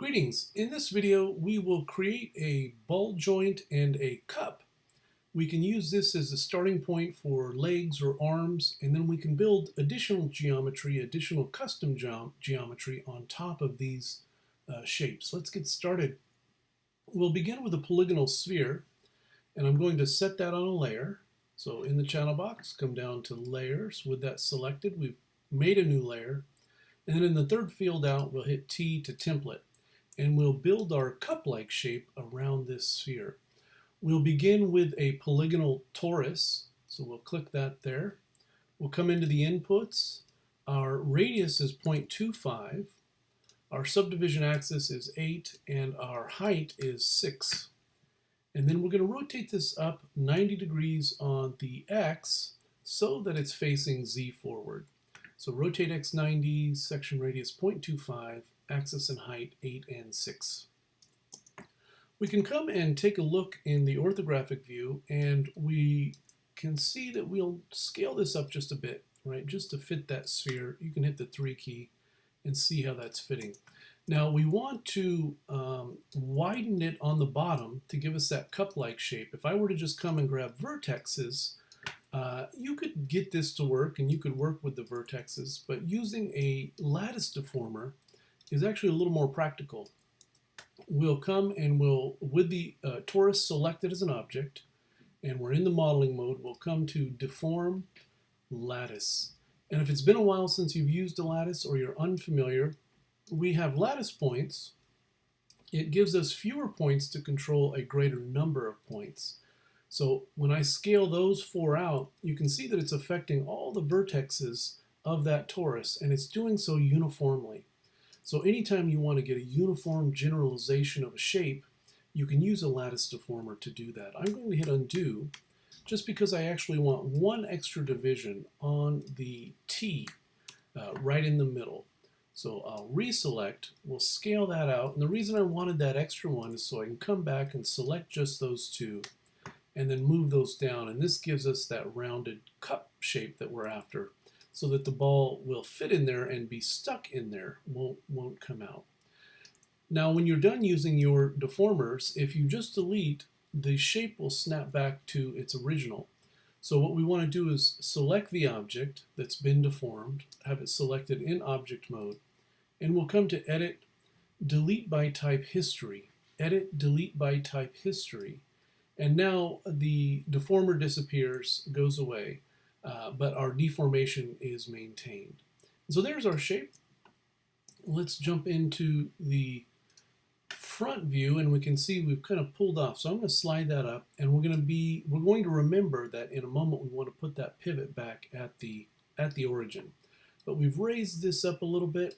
Greetings. In this video, we will create a ball joint and a cup. We can use this as a starting point for legs or arms, and then we can build additional geometry, additional custom geometry on top of these shapes. Let's get started. We'll begin with a polygonal sphere, and I'm going to set that on a layer. So in the channel box, come down to layers. With that selected, we've made a new layer. And then in the third field out, we'll hit T to template. And we'll build our cup-like shape around this sphere. We'll begin with a polygonal torus, so we'll click that there. We'll come into the inputs. Our radius is 0.25, our subdivision axis is 8, and our height is 6. And then we're going to rotate this up 90 degrees on the X so that it's facing Z forward. So rotate X 90, section radius 0.25, axis and height 8 and 6. We can come and take a look in the orthographic view, and we can see that we'll scale this up just a bit, right? Just to fit that sphere. You can hit the 3 key and see how that's fitting. Now we want to widen it on the bottom to give us that cup-like shape. If I were to just come and grab vertexes, you could get this to work, and you could work with the vertexes, but using a lattice deformer is actually a little more practical. We'll come and we'll, with the torus selected as an object, and we're in the modeling mode, we'll come to Deform Lattice. And if it's been a while since you've used a lattice or you're unfamiliar, we have lattice points. It gives us fewer points to control a greater number of points. So when I scale those 4 out, you can see that it's affecting all the vertexes of that torus, and it's doing so uniformly. So anytime you want to get a uniform generalization of a shape, you can use a lattice deformer to do that. I'm going to hit undo just because I actually want one extra division on the T right in the middle. So I'll reselect, we'll scale that out, and the reason I wanted that extra one is so I can come back and select just those two and then move those down, and this gives us that rounded cup shape that we're after, so that the ball will fit in there and be stuck in there, won't come out. Now when you're done using your deformers, if you just delete, the shape will snap back to its original. So what we want to do is select the object that's been deformed, have it selected in object mode, and we'll come to Edit, Delete by Type History. Edit, Delete by Type History. And now the deformer disappears, goes away. But our deformation is maintained. So there's our shape. Let's jump into the front view, and we can see we've kind of pulled off. So I'm going to slide that up, and we're going to remember that in a moment we want to put that pivot back at the origin. But we've raised this up a little bit,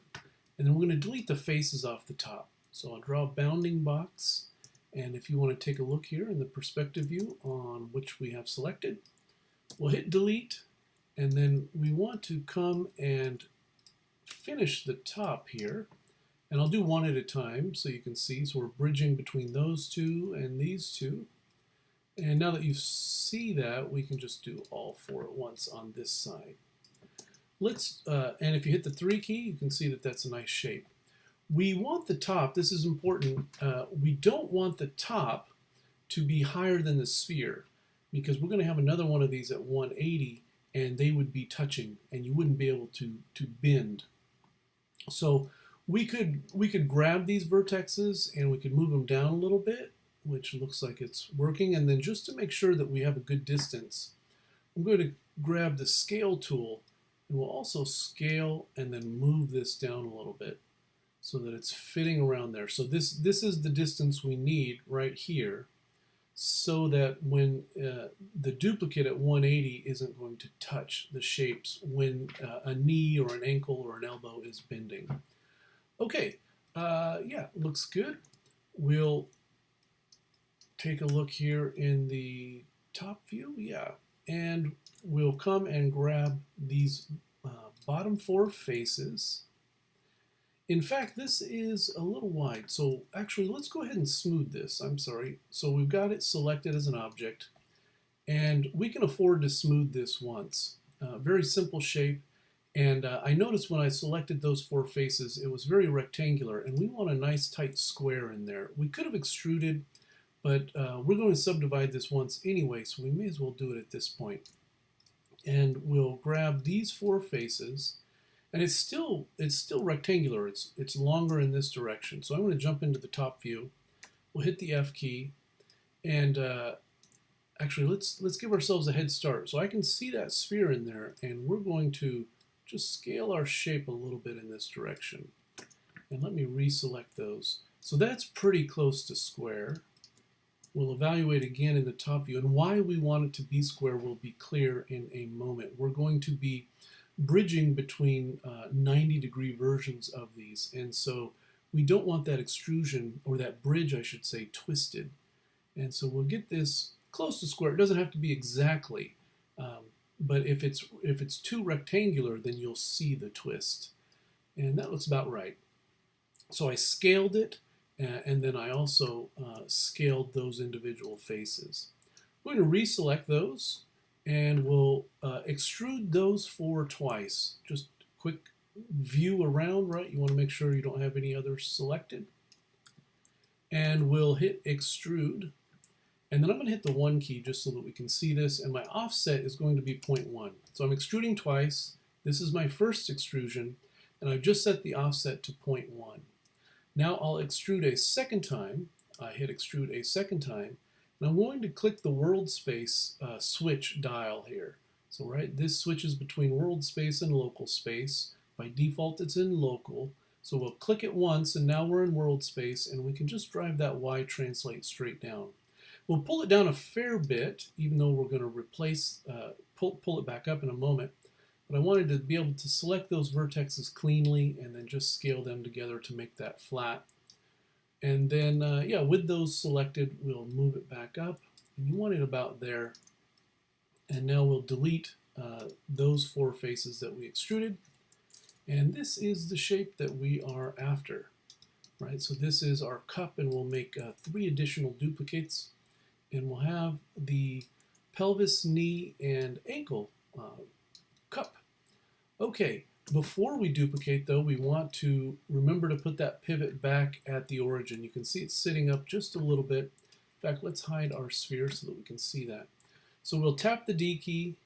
and then we're going to delete the faces off the top. So I'll draw a bounding box, and if you want to take a look here in the perspective view on which we have selected, we'll hit delete, and then we want to come and finish the top here, and I'll do one at a time so you can see. So we're bridging between those two and these two, and now that you see that, we can just do all 4 at once on this side. And if you hit the 3 key, you can see that that's a nice shape. We want the top, this is important, we don't want the top to be higher than the sphere, because we're going to have another one of these at 180, and they would be touching, and you wouldn't be able to bend. So we could grab these vertexes and we could move them down a little bit, which looks like it's working. And then just to make sure that we have a good distance, I'm going to grab the scale tool, and we'll also scale and then move this down a little bit so that it's fitting around there. So this is the distance we need right here, so that when the duplicate at 180 isn't going to touch the shapes when a knee or an ankle or an elbow is bending. Okay, yeah, looks good. We'll take a look here in the top view, yeah, and we'll come and grab these bottom 4 faces. In fact, this is a little wide, so actually let's go ahead and smooth this. I'm sorry. So we've got it selected as an object, and we can afford to smooth this once. Very simple shape, And I noticed when I selected those four faces, it was very rectangular, and we want a nice tight square in there. We could have extruded, but we're going to subdivide this once anyway, so we may as well do it at this point. And we'll grab these four faces, and it's still rectangular. It's longer in this direction. So I'm going to jump into the top view. We'll hit the F key, and actually let's give ourselves a head start. So I can see that sphere in there, and we're going to just scale our shape a little bit in this direction. And let me reselect those. So that's pretty close to square. We'll evaluate again in the top view, and why we want it to be square will be clear in a moment. We're going to be bridging between 90-degree versions of these, and so we don't want that extrusion, or that bridge I should say, twisted. And so we'll get this close to square. It doesn't have to be exactly, but if it's too rectangular, then you'll see the twist. And that looks about right. So I scaled it, and then I also scaled those individual faces. We're going to reselect those, and we'll extrude those four twice. Just quick view around, right? You want to make sure you don't have any others selected. And we'll hit extrude. And then I'm going to hit the 1 key just so that we can see this, and my offset is going to be 0.1. So I'm extruding twice. This is my first extrusion, and I've just set the offset to 0.1. Now I'll extrude a second time. I hit extrude a second time, and I'm going to click the world space switch dial here. So this switches between world space and local space. By default it's in local. So we'll click it once, and now we're in world space, and we can just drive that Y translate straight down. We'll pull it down a fair bit, even though we're going to replace, pull it back up in a moment. But I wanted to be able to select those vertexes cleanly and then just scale them together to make that flat. And then, yeah, with those selected, we'll move it back up. And you want it about there. And now we'll delete those four faces that we extruded. And this is the shape that we are after. Right, so this is our cup, and we'll make 3 additional duplicates. And we'll have the pelvis, knee, and ankle cup. Okay, before we duplicate though, we want to remember to put that pivot back at the origin. You can see it's sitting up just a little bit. In fact, let's hide our sphere so that we can see that. So we'll tap the D key,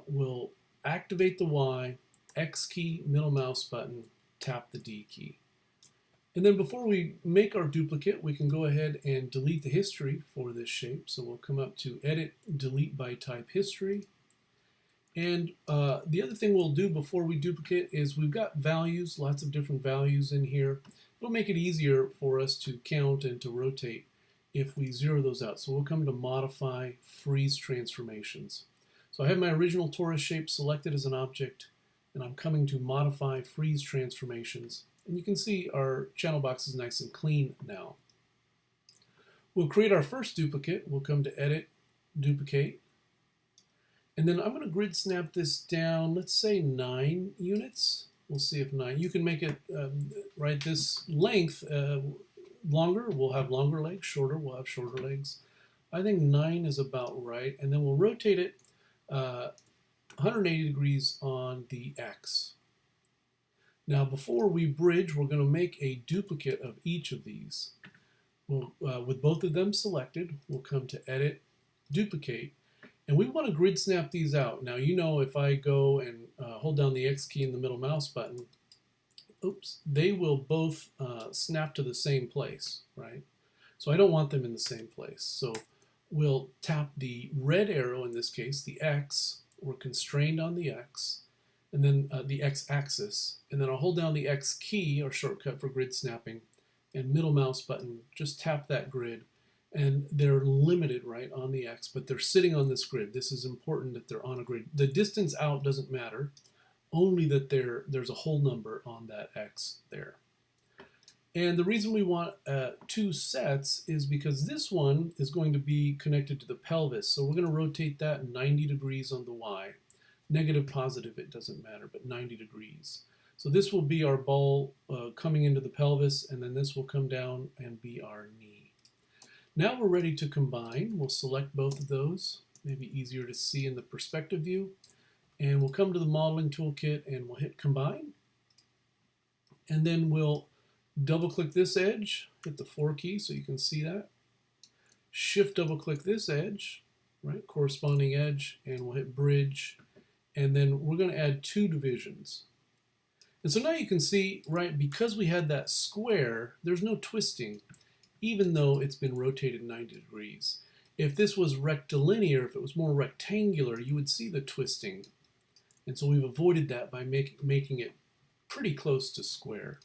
we'll activate the Y, X key, middle mouse button, tap the D key. And then before we make our duplicate, we can go ahead and delete the history for this shape. So we'll come up to Edit, Delete by Type History. And the other thing we'll do before we duplicate is we've got values, lots of different values in here. It'll make it easier for us to count and to rotate if we zero those out. So we'll come to Modify, Freeze Transformations. So I have my original torus shape selected as an object, and I'm coming to Modify, Freeze Transformations. And you can see our channel box is nice and clean now. We'll create our first duplicate. We'll come to Edit, Duplicate. And then I'm going to grid snap this down, let's say 9 units. We'll see if 9. You can make it, this length longer. We'll have longer legs, shorter. We'll have shorter legs. I think 9 is about right. And then we'll rotate it 180 degrees on the X. Now, before we bridge, we're going to make a duplicate of each of these. We'll, with both of them selected, we'll come to Edit, Duplicate, and we want to grid snap these out. Now, you know, if I go and hold down the X key and the middle mouse button, oops, they will both snap to the same place, right? So I don't want them in the same place. So we'll tap the red arrow, in this case, the X. We're constrained on the X. And then the X-axis, and then I'll hold down the X key, or shortcut for grid snapping, and middle mouse button, just tap that grid, and they're limited right on the X, but they're sitting on this grid. This is important that they're on a grid. The distance out doesn't matter, only that there's a whole number on that X there. And the reason we want 2 sets is because this one is going to be connected to the pelvis, so we're going to rotate that 90 degrees on the Y. Negative, positive, it doesn't matter, but 90 degrees. So this will be our ball coming into the pelvis, and then this will come down and be our knee. Now we're ready to combine. We'll select both of those, maybe easier to see in the perspective view. and we'll come to the modeling toolkit and we'll hit combine, and then we'll double click this edge, hit the 4 key so you can see that, shift double click this edge, right, corresponding edge, and we'll hit bridge, and then we're going to add 2 divisions. And so now you can see, right, because we had that square, there's no twisting, even though it's been rotated 90 degrees. If this was rectilinear, if it was more rectangular, you would see the twisting. And so we've avoided that by making it pretty close to square.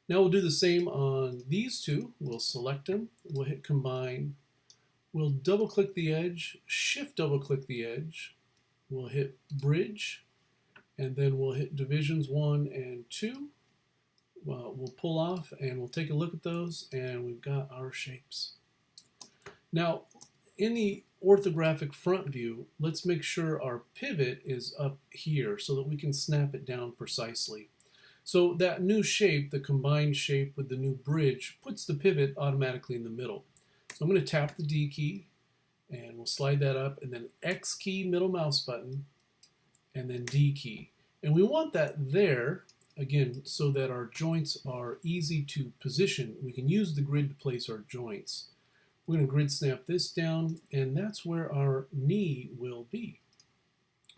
Now we'll do the same on these two. We'll select them, we'll hit combine, we'll double click the edge, shift double click the edge, we'll hit bridge, and then we'll hit divisions 1 and 2. We'll pull off and we'll take a look at those, and we've got our shapes. Now in the orthographic front view, let's make sure our pivot is up here so that we can snap it down precisely. So that new shape, the combined shape with the new bridge, puts the pivot automatically in the middle. So I'm going to tap the D key, and we'll slide that up, and then X key, middle mouse button, and then D key. And we want that there, again, so that our joints are easy to position. We can use the grid to place our joints. We're going to grid snap this down, and that's where our knee will be.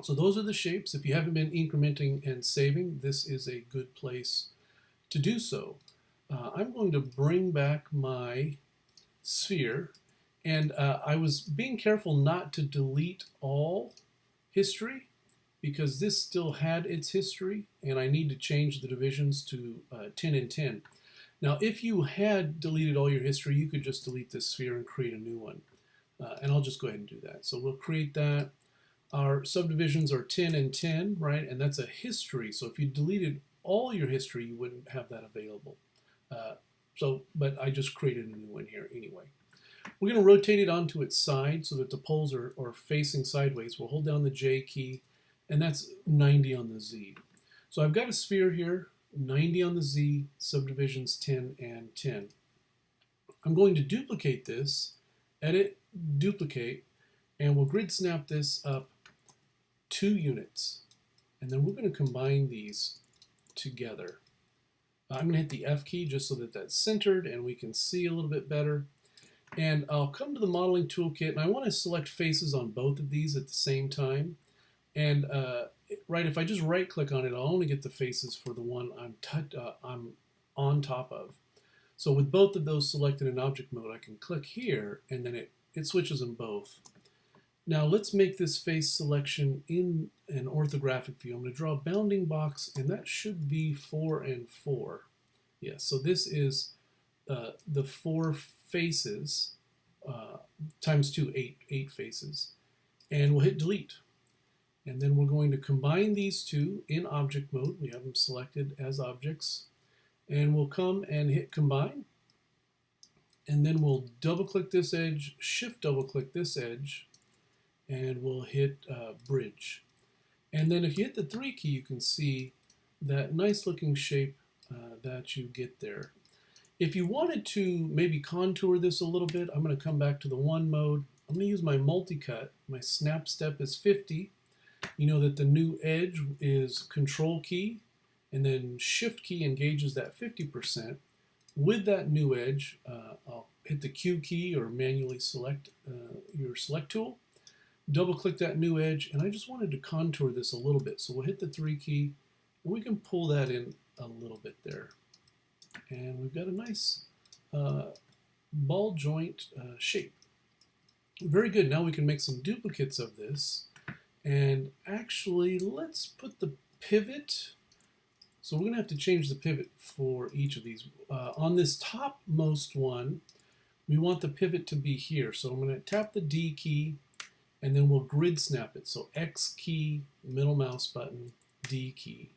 So those are the shapes. If you haven't been incrementing and saving, this is a good place to do so. I'm going to bring back my sphere, and I was being careful not to delete all history because this still had its history, and I need to change the divisions to 10 and 10. Now, if you had deleted all your history, you could just delete this sphere and create a new one. And I'll just go ahead and do that. So we'll create that. Our subdivisions are 10 and 10, right? And that's a history. So if you deleted all your history, you wouldn't have that available. But I just created a new one here anyway. We're going to rotate it onto its side so that the poles are facing sideways. We'll hold down the J key, and that's 90 on the Z. So I've got a sphere here, 90 on the Z, subdivisions 10 and 10. I'm going to duplicate this, edit, duplicate, and we'll grid snap this up 2 units. And then we're going to combine these together. I'm going to hit the F key just so that that's centered and we can see a little bit better. And I'll come to the modeling toolkit, and I want to select faces on both of these at the same time. And right, if I just right click on it, I'll only get the faces for the one I'm on top of. So with both of those selected in object mode, I can click here, and then it switches them both. Now let's make this face selection in an orthographic view. I'm going to draw a bounding box, and that should be 4 and 4. Yes, so this is the 4 faces times 2, 8 faces. And we'll hit delete. And then we're going to combine these two in object mode. We have them selected as objects. And we'll come and hit combine. And then we'll double click this edge, shift double click this edge, and we'll hit bridge. And then if you hit the 3 key, you can see that nice looking shape that you get there. If you wanted to maybe contour this a little bit, I'm going to come back to the 1 mode. I'm going to use my multi-cut. My snap step is 50. You know that the new edge is control key, and then shift key engages that 50%. With that new edge, I'll hit the Q key or manually select your select tool. Double click that new edge, and I just wanted to contour this a little bit. So we'll hit the 3 key, and we can pull that in a little bit there. And we've got a nice ball joint shape. Very good. Now we can make some duplicates of this. And actually, let's put the pivot. So we're going to have to change the pivot for each of these. On this topmost one, we want the pivot to be here. So I'm going to tap the D key, and then we'll grid snap it. So X key, middle mouse button, D key.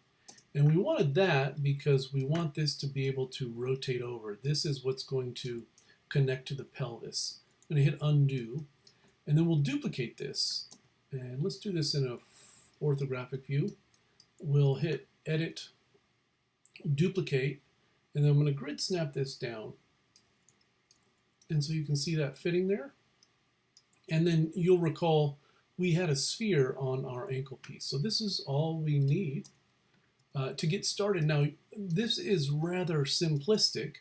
And we wanted that because we want this to be able to rotate over. This is what's going to connect to the pelvis. I'm going to hit undo, and then we'll duplicate this. And let's do this in an orthographic view. We'll hit edit, duplicate, and then I'm going to grid snap this down. And so you can see that fitting there. And then you'll recall we had a sphere on our ankle piece. So this is all we need to get started. Now, this is rather simplistic,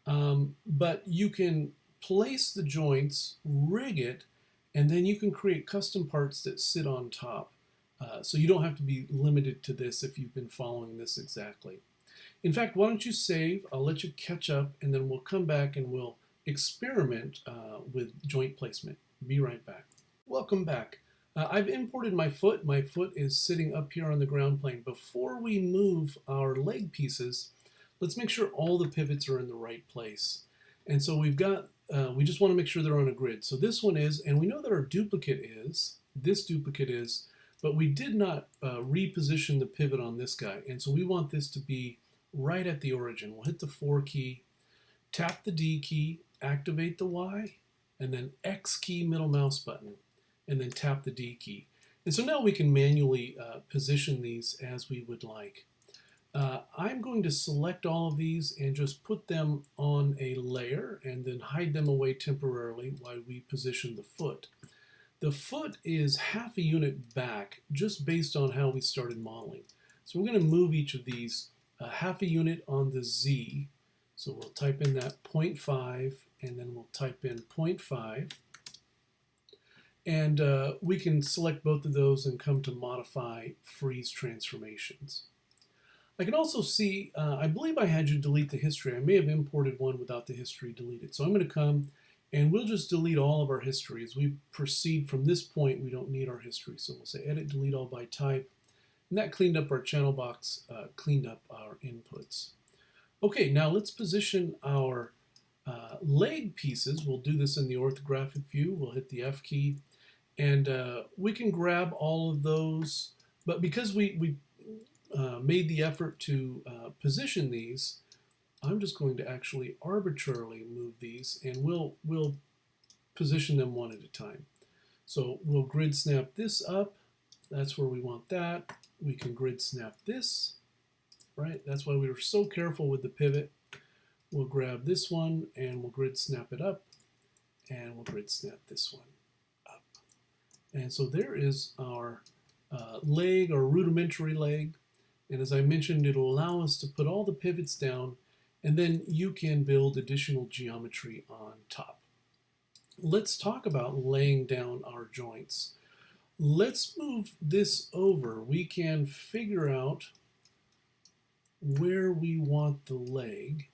but you can place the joints, rig it, and then you can create custom parts that sit on top. So you don't have to be limited to this if you've been following this exactly. In fact, why don't you save? I'll let you catch up, and then we'll come back and we'll experiment with joint placement. Be right back. Welcome back. I've imported my foot. My foot is sitting up here on the ground plane. Before we move our leg pieces, let's make sure all the pivots are in the right place. And so we've got, we just want to make sure they're on a grid. So this one is, and we know that our duplicate is, this duplicate is, but we did not reposition the pivot on this guy. And so we want this to be right at the origin. We'll hit the 4 key, tap the D key, activate the Y, and then X key middle mouse button, and then tap the D key. And so now we can manually position these as we would like. I'm going to select all of these and just put them on a layer and then hide them away temporarily while we position the foot. The foot is half a unit back just based on how we started modeling. So we're going to move each of these half a unit on the Z. So we'll type in that 0.5 and then we'll type in 0.5. And we can select both of those and come to modify freeze transformations. I can also see, I believe I had you delete the history. I may have imported one without the history deleted. So I'm going to come and we'll just delete all of our history. As we proceed from this point, we don't need our history. So we'll say edit, delete all by type. And that cleaned up our channel box, cleaned up our inputs. Okay, now let's position our leg pieces. We'll do this in the orthographic view. We'll hit the F key. And we can grab all of those. But because we made the effort to position these, I'm just going to actually arbitrarily move these, and we'll position them one at a time. So we'll grid snap this up. That's where we want that. We can grid snap this, right? That's why we were so careful with the pivot. We'll grab this one and we'll grid snap it up, and we'll grid snap this one up. And so there is our leg, or rudimentary leg. And as I mentioned, it'll allow us to put all the pivots down, and then you can build additional geometry on top. Let's talk about laying down our joints. Let's move this over. We can figure out where we want the leg.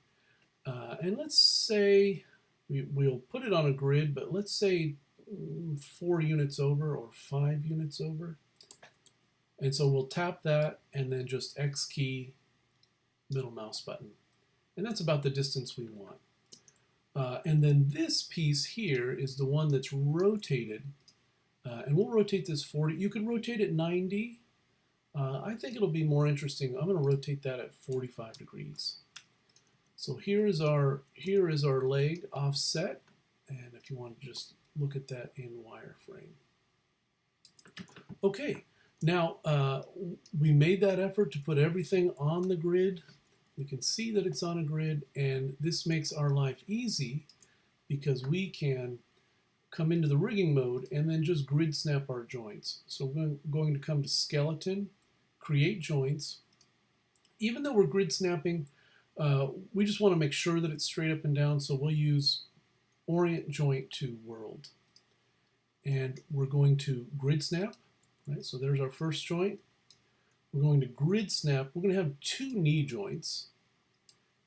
And let's say we'll put it on a grid, but let's say 4 units over or 5 units over. And so we'll tap that and then just X key, middle mouse button. And that's about the distance we want. And then this piece here is the one that's rotated. And we'll rotate this 40. You could rotate it 90. I think it'll be more interesting. I'm going to rotate that at 45 degrees. So here is our leg offset. And if you want to just look at that in wireframe. Okay. Now, we made that effort to put everything on the grid. We can see that it's on a grid, and this makes our life easy because we can come into the rigging mode and then just grid snap our joints. So we're going to come to skeleton, create joints. Even though we're grid snapping, we just want to make sure that it's straight up and down, so we'll use orient joint to world. And we're going to grid snap. Right, so there's our first joint. We're going to grid snap. We're going to have 2 knee joints,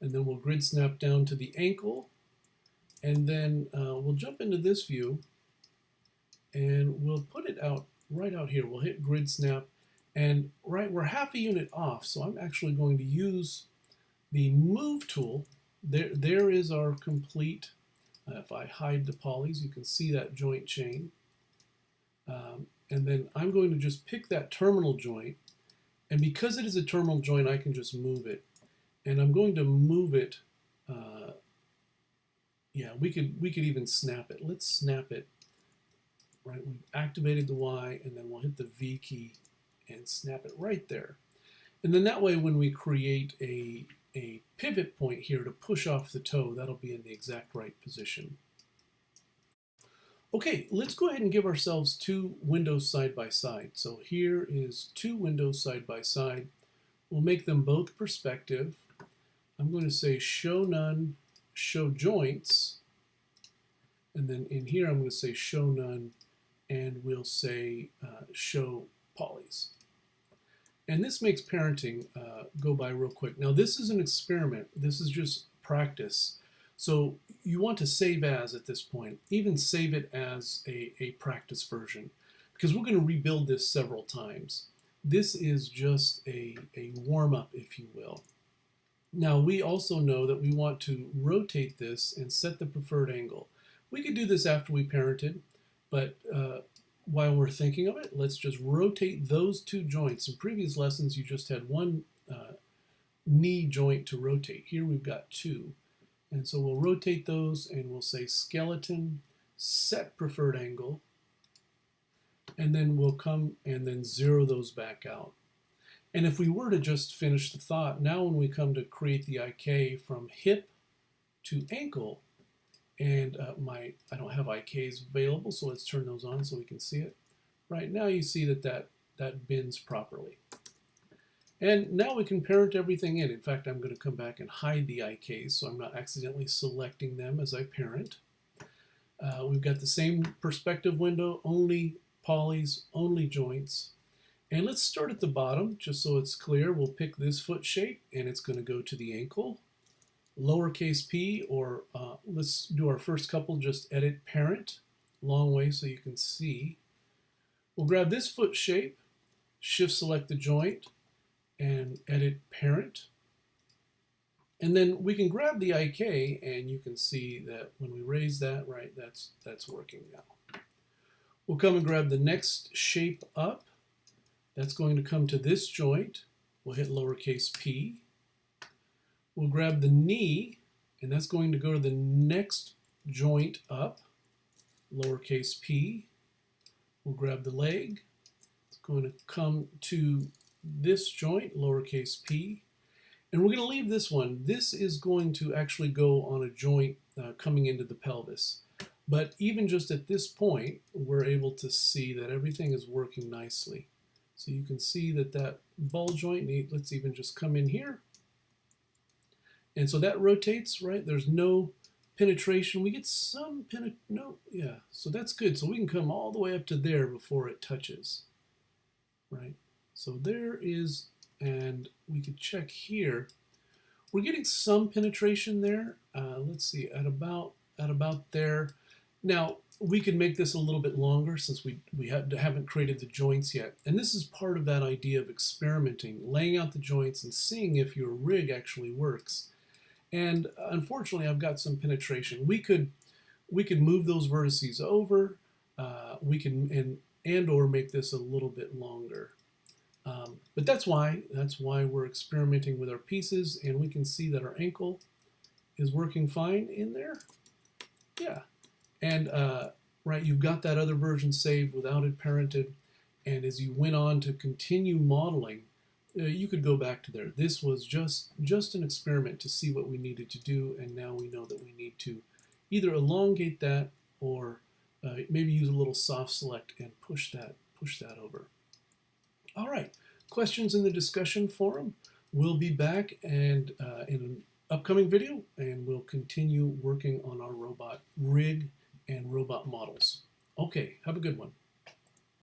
and then we'll grid snap down to the ankle, and then we'll jump into this view, and we'll put it out right out here. We'll hit grid snap, and right, we're half a unit off, so I'm actually going to use the move tool. There is our complete. If I hide the polys, you can see that joint chain. And then I'm going to just pick that terminal joint, and because it is a terminal joint, I can just move it. And I'm going to move it. Yeah, we could even snap it. Let's snap it. Right, we've activated the Y, and then we'll hit the V key and snap it right there. And then that way, when we create a pivot point here to push off the toe, that'll be in the exact right position. Okay, let's go ahead and give ourselves two windows side by side. So here is two windows side by side. We'll make them both perspective. I'm going to say show none, show joints. And then in here I'm going to say show none, and we'll say show polys. And this makes parenting go by real quick. Now this is an experiment. This is just practice. So you want to save as at this point. Even save it as a practice version, because we're going to rebuild this several times. This is just a warm-up, if you will. Now we also know that we want to rotate this and set the preferred angle. We could do this after we parented, but while we're thinking of it, let's just rotate those two joints. In previous lessons, you just had one knee joint to rotate. Here we've got two. And so we'll rotate those and we'll say skeleton, set preferred angle, and then we'll come and then zero those back out. And if we were to just finish the thought, now when we come to create the IK from hip to ankle, and I don't have IKs available, so let's turn those on so we can see it. Right now you see that bends properly. And now we can parent everything in. In fact, I'm going to come back and hide the IKs so I'm not accidentally selecting them as I parent. We've got the same perspective window, only polys, only joints. And let's start at the bottom just so it's clear. We'll pick this foot shape and it's going to go to the ankle. Lowercase p, or let's do our first couple, just edit parent, long way so you can see. We'll grab this foot shape, shift select the joint, and edit parent. And then we can grab the IK and you can see that when we raise that, right, that's working now. We'll come and grab the next shape up. That's going to come to this joint. We'll hit lowercase p. We'll grab the knee, and that's going to go to the next joint up, lowercase p. We'll grab the leg. It's going to come to this joint, lowercase p. And we're going to leave this one. This is going to actually go on a joint coming into the pelvis. But even just at this point, we're able to see that everything is working nicely. So you can see that ball joint, let's even just come in here. And so that rotates, right? There's no penetration. We get some so that's good. So we can come all the way up to there before it touches, right? So there is, and we could check here. We're getting some penetration there. Let's see, at about there. Now, we could make this a little bit longer since we haven't created the joints yet. And this is part of that idea of experimenting, laying out the joints and seeing if your rig actually works. And unfortunately, I've got some penetration. We could move those vertices over. We can or make this a little bit longer. But that's why we're experimenting with our pieces, and we can see that our ankle is working fine in there. Yeah, and right, you've got that other version saved without it parented, and as you went on to continue modeling, you could go back to there. This was just an experiment to see what we needed to do, and now we know that we need to either elongate that or maybe use a little soft select and push that over. All right, questions in the discussion forum. We'll be back and in an upcoming video, and we'll continue working on our robot rig and robot models. Okay, have a good one.